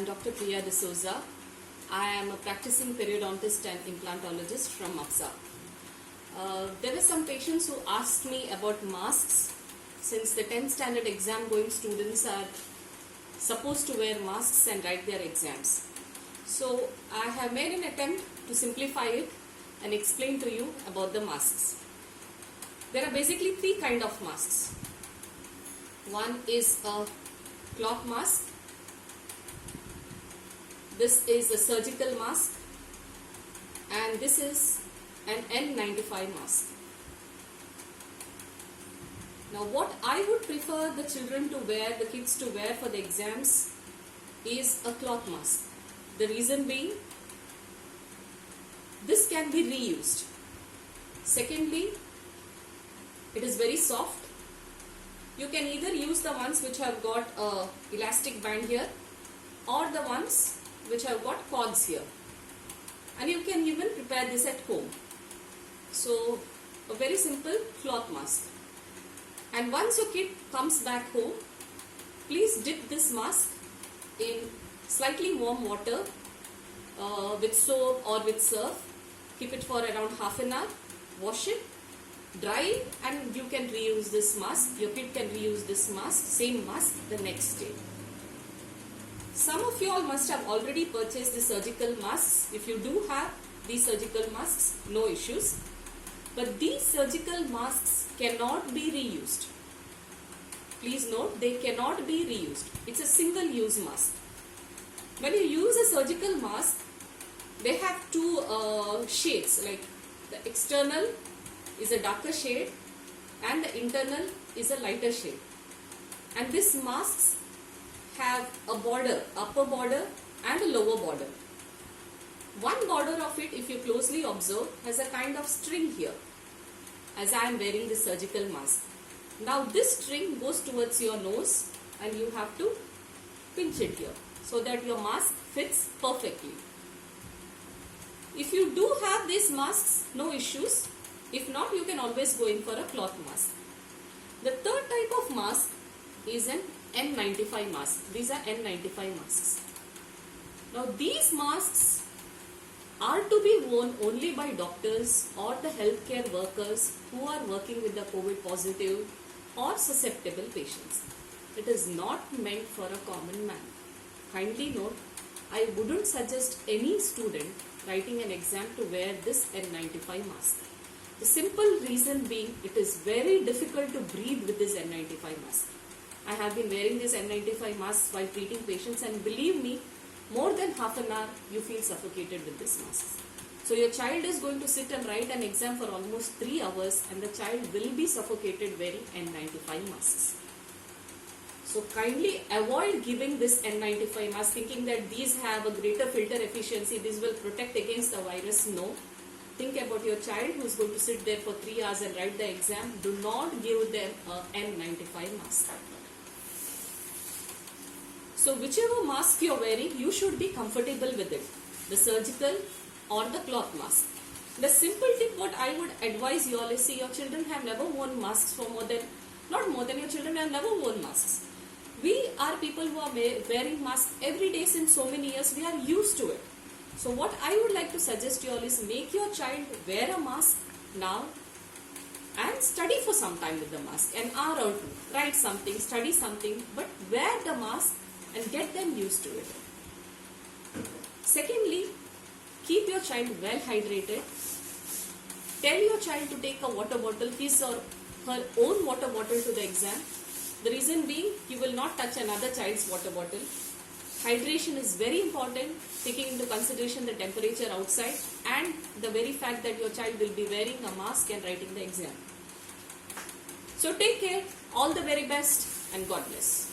Dr. Priya D'Souza. I am a practicing periodontist and implantologist from Apsa. There were some patients who asked me about masks. Since the 10th standard exam going students are supposed to wear masks and write their exams. So I have made an attempt to simplify it and explain to you about the masks. There are basically three kinds of masks. One is a cloth mask. This is a surgical mask, and this is an N95 mask. Now what I would prefer the children to wear, the kids to wear for the exams is a cloth mask. The reason being, this can be reused. Secondly, it is very soft. You can either use the ones which have got a elastic band here or the ones which have got cords here, and you can even prepare this at home. So a very simple cloth mask. And once your kid comes back home, please dip this mask in slightly warm water with soap or with surf. Keep it for around half an hour, wash it, dry it, and you can reuse this mask. Your kid can reuse this mask, same mask, the next day. Some of you all must have already purchased the surgical masks. If you do have these surgical masks, no issues. But these surgical masks cannot be reused. Please note, they cannot be reused. It's a single-use mask. When you use a surgical mask, they have two shades, like the external is a darker shade and the internal is a lighter shade. And these masks have a border, upper border and a lower border. One border of it, if you closely observe, has a kind of string here, as I am wearing this surgical mask. Now this string goes towards your nose and you have to pinch it here so that your mask fits perfectly. If you do have these masks, no issues. If not, you can always go in for a cloth mask. The third type of mask is an N95 mask. These are N95 masks. Now these masks are to be worn only by doctors or the healthcare workers who are working with the COVID positive or susceptible patients. It is not meant for a common man. Kindly note, I wouldn't suggest any student writing an exam to wear this N95 mask. The simple reason being, it is very difficult to breathe with this N95 mask. I have been wearing this N95 mask while treating patients, and believe me, more than half an hour you feel suffocated with this mask. So your child is going to sit and write an exam for almost 3 hours, and the child will be suffocated wearing N95 masks. So kindly avoid giving this N95 mask thinking that these have a greater filter efficiency, this will protect against the virus. No. Think about your child who is going to sit there for 3 hours and write the exam. Do not give them an N95 mask. So whichever mask you are wearing, you should be comfortable with it. The surgical or the cloth mask. The simple tip what I would advise you all is, see, your children have never worn masks for your children have never worn masks. We are people who are wearing masks every day since so many years. We are used to it. So what I would like to suggest you all is, make your child wear a mask now and study for some time with the mask, an hour or two. Write something, study something, but wear the mask and get them used to it. Secondly, keep your child well hydrated. Tell your child to take a water bottle, his or her own water bottle, to the exam. The reason being, you will not touch another child's water bottle. Hydration is very important, taking into consideration the temperature outside and the very fact that your child will be wearing a mask and writing the exam. So take care, all the very best, and God bless.